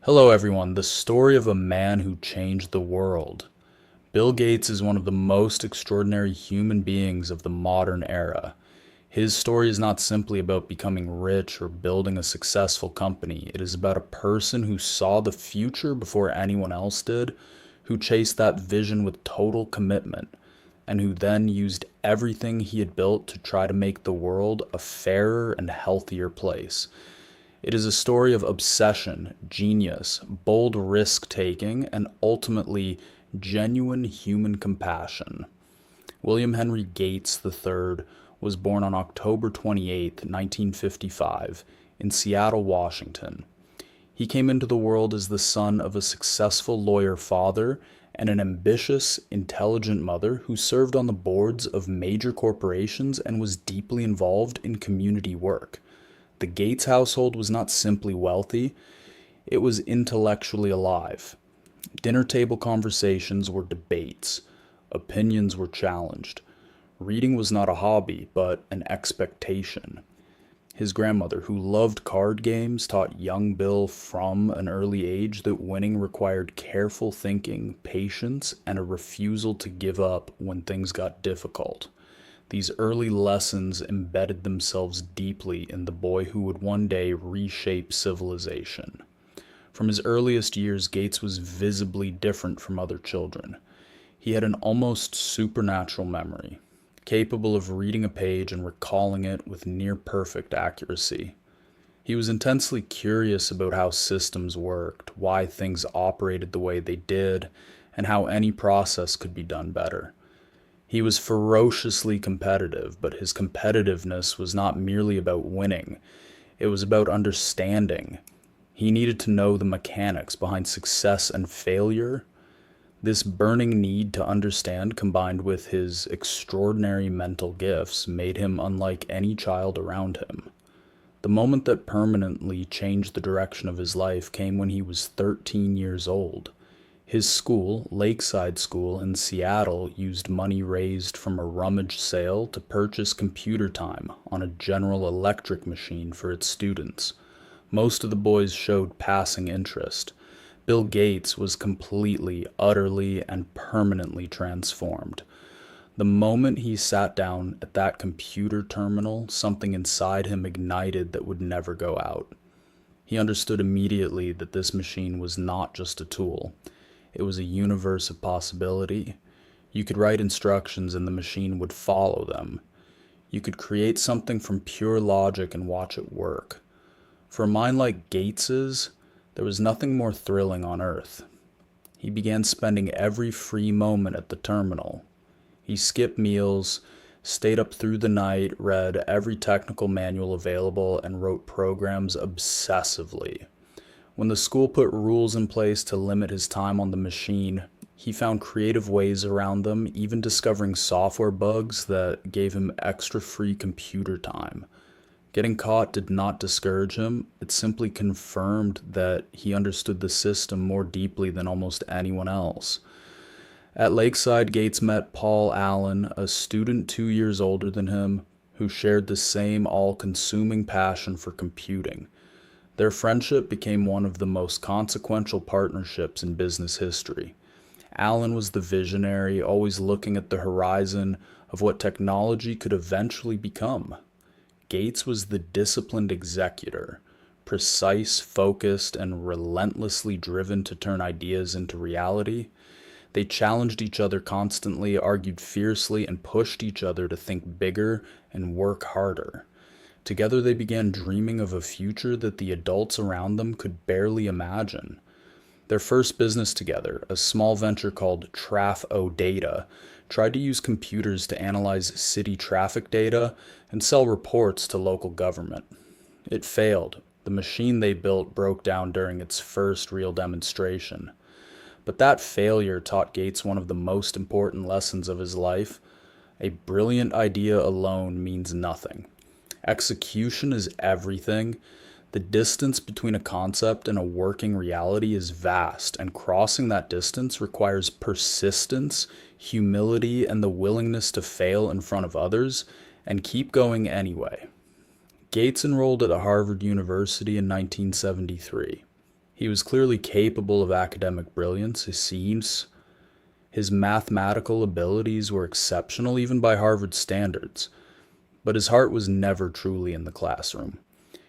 Hello, everyone. The story of a man who changed the world. Bill Gates is one of the most extraordinary human beings of the modern era. His story is not simply about becoming rich or building a successful company. It is about a person who saw the future before anyone else did, who chased that vision with total commitment, and who then used everything he had built to try to make the world a fairer and healthier place. It is a story of obsession, genius, bold risk taking, and ultimately genuine human compassion. William Henry Gates III was born on October 28, 1955, in Seattle, Washington. He came into the world as the son of a successful lawyer father and an ambitious, intelligent mother who served on the boards of major corporations and was deeply involved in community work. The Gates household was not simply wealthy, it was intellectually alive. Dinner table conversations were debates, opinions were challenged. Reading was not a hobby, but an expectation. His grandmother, who loved card games, taught young Bill from an early age that winning required careful thinking, patience, and a refusal to give up when things got difficult. These early lessons embedded themselves deeply in the boy who would one day reshape civilization. From his earliest years, Gates was visibly different from other children. He had an almost supernatural memory, capable of reading a page and recalling it with near perfect accuracy. He was intensely curious about how systems worked, why things operated the way they did, and how any process could be done better. He was ferociously competitive, but his competitiveness was not merely about winning, it was about understanding. He needed to know the mechanics behind success and failure. This burning need to understand, combined with his extraordinary mental gifts, made him unlike any child around him. The moment that permanently changed the direction of his life came when he was 13 years old. His school, Lakeside School in Seattle, used money raised from a rummage sale to purchase computer time on a General Electric machine for its students. Most of the boys showed passing interest. Bill Gates was completely, utterly, and permanently transformed. The moment he sat down at that computer terminal, something inside him ignited that would never go out. He understood immediately that this machine was not just a tool. It was a universe of possibility. You could write instructions and the machine would follow them. You could create something from pure logic and watch it work. For a mind like Gates's, there was nothing more thrilling on earth. He began spending every free moment at the terminal. He skipped meals, stayed up through the night, read every technical manual available, and wrote programs obsessively. When the school put rules in place to limit his time on the machine, he found creative ways around them, even discovering software bugs that gave him extra free computer time. Getting caught did not discourage him, it simply confirmed that he understood the system more deeply than almost anyone else. At Lakeside, Gates met Paul Allen, a student 2 years older than him, who shared the same all-consuming passion for computing. Their friendship became one of the most consequential partnerships in business history. Allen was the visionary, always looking at the horizon of what technology could eventually become. Gates was the disciplined executor, precise, focused, and relentlessly driven to turn ideas into reality. They challenged each other constantly, argued fiercely, and pushed each other to think bigger and work harder. Together they began dreaming of a future that the adults around them could barely imagine. Their first business together, a small venture called Traf-O-Data, tried to use computers to analyze city traffic data and sell reports to local government. It failed. The machine they built broke down during its first real demonstration. But that failure taught Gates one of the most important lessons of his life. A brilliant idea alone means nothing. Execution is everything. The distance between a concept and a working reality is vast, and crossing that distance requires persistence, humility, and the willingness to fail in front of others and keep going anyway. Gates enrolled at Harvard University in 1973. He was clearly capable of academic brilliance. It seems his mathematical abilities were exceptional even by Harvard standards, but his heart was never truly in the classroom.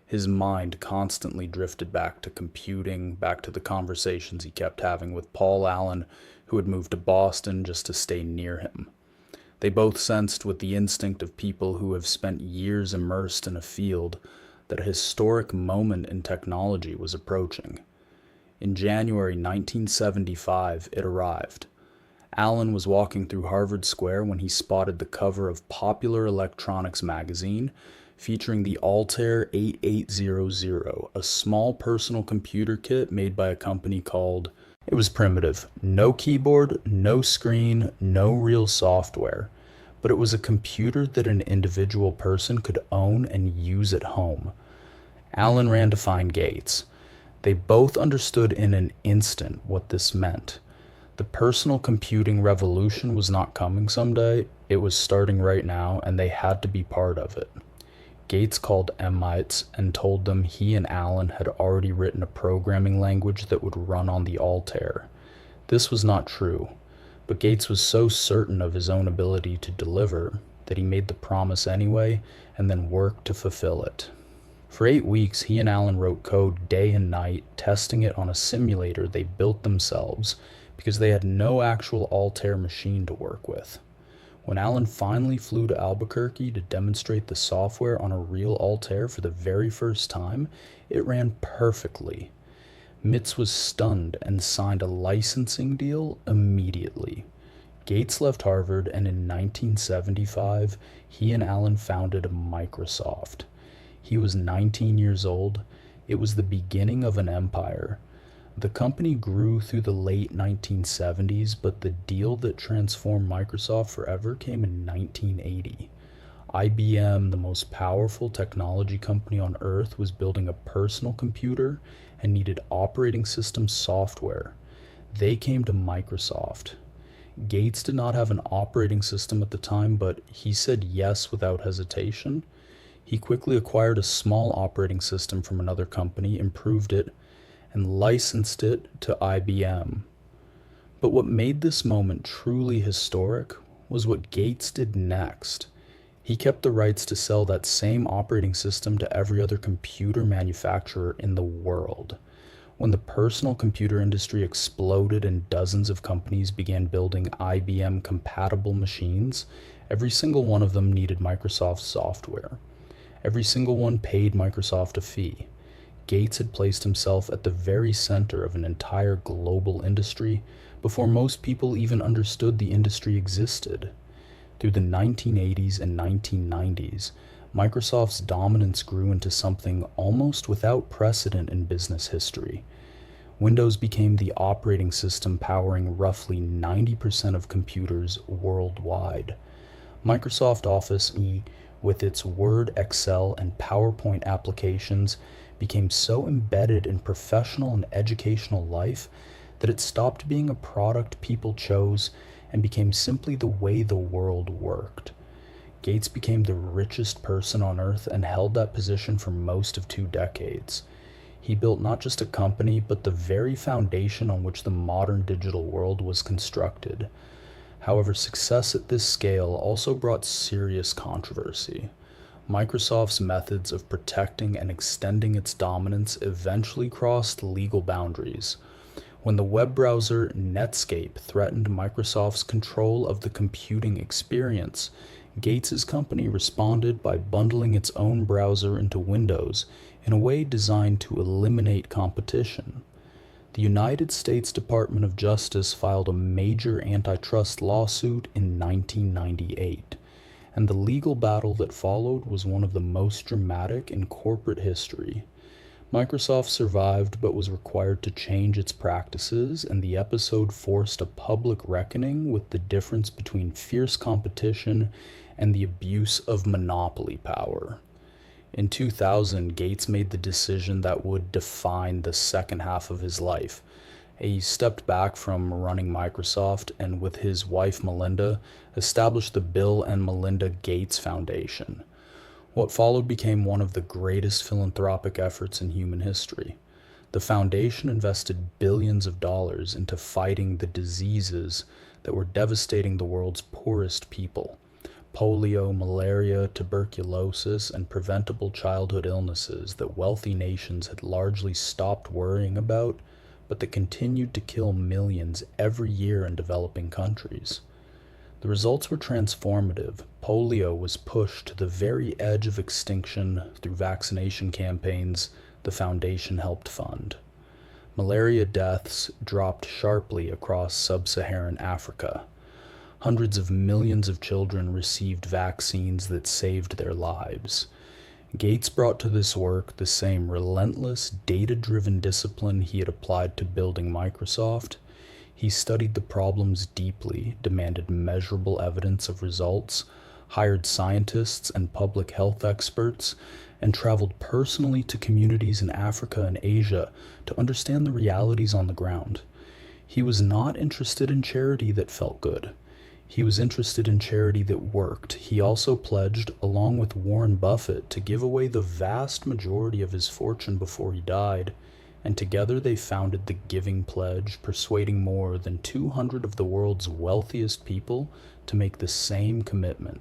His mind constantly drifted back to computing, back to the conversations he kept having with Paul Allen, who had moved to Boston just to stay near him. They both sensed with the instinct of people who have spent years immersed in a field that a historic moment in technology was approaching. In January 1975, it arrived. Allen was walking through Harvard Square when he spotted the cover of Popular Electronics magazine featuring the Altair 8800, a small personal computer kit made by a company called... It was primitive. No keyboard, no screen, no real software. But it was a computer that an individual person could own and use at home. Allen ran to find Gates. They both understood in an instant what this meant. The personal computing revolution was not coming someday, it was starting right now, and they had to be part of it. Gates called Emmites and told them he and Allen had already written a programming language that would run on the Altair. This was not true, but Gates was so certain of his own ability to deliver that he made the promise anyway and then worked to fulfill it. For 8 weeks, he and Allen wrote code day and night, testing it on a simulator they built themselves because they had no actual Altair machine to work with. When Allen finally flew to Albuquerque to demonstrate the software on a real Altair for the very first time, it ran perfectly. MITS was stunned and signed a licensing deal immediately. Gates left Harvard, and in 1975, he and Allen founded Microsoft. He was 19 years old. It was the beginning of an empire. The company grew through the late 1970s, but the deal that transformed Microsoft forever came in 1980. IBM, the most powerful technology company on earth, was building a personal computer and needed operating system software. They came to Microsoft. Gates did not have an operating system at the time, but he said yes without hesitation. He quickly acquired a small operating system from another company, improved it, and licensed it to IBM. But what made this moment truly historic was what Gates did next. He kept the rights to sell that same operating system to every other computer manufacturer in the world. When the personal computer industry exploded and dozens of companies began building IBM-compatible machines, every single one of them needed Microsoft software. Every single one paid Microsoft a fee. Gates had placed himself at the very center of an entire global industry before most people even understood the industry existed. Through the 1980s and 1990s, Microsoft's dominance grew into something almost without precedent in business history. Windows became the operating system powering roughly 90% of computers worldwide. Microsoft Office, with its Word, Excel, and PowerPoint applications, became so embedded in professional and educational life that it stopped being a product people chose and became simply the way the world worked. Gates became the richest person on earth and held that position for most of 2 decades. He built not just a company, but the very foundation on which the modern digital world was constructed. However, success at this scale also brought serious controversy. Microsoft's methods of protecting and extending its dominance eventually crossed legal boundaries. When the web browser Netscape threatened Microsoft's control of the computing experience, Gates' company responded by bundling its own browser into Windows in a way designed to eliminate competition. The United States Department of Justice filed a major antitrust lawsuit in 1998. And the legal battle that followed was one of the most dramatic in corporate history. Microsoft survived but was required to change its practices, and the episode forced a public reckoning with the difference between fierce competition and the abuse of monopoly power. In 2000, Gates made the decision that would define the second half of his life. He stepped back from running Microsoft and, with his wife Melinda, established the Bill and Melinda Gates Foundation. What followed became one of the greatest philanthropic efforts in human history. The foundation invested billions of dollars into fighting the diseases that were devastating the world's poorest people: polio, malaria, tuberculosis, and preventable childhood illnesses that wealthy nations had largely stopped worrying about, but that continued to kill millions every year in developing countries. The results were transformative. Polio was pushed to the very edge of extinction through vaccination campaigns the Foundation helped fund. Malaria deaths dropped sharply across sub-Saharan Africa. Hundreds of millions of children received vaccines that saved their lives. Gates brought to this work the same relentless, data-driven discipline he had applied to building Microsoft. He studied the problems deeply, demanded measurable evidence of results, hired scientists and public health experts, and traveled personally to communities in Africa and Asia to understand the realities on the ground. He was not interested in charity that felt good. He was interested in charity that worked. He also pledged, along with Warren Buffett, to give away the vast majority of his fortune before he died, and together they founded the Giving Pledge, persuading more than 200 of the world's wealthiest people to make the same commitment.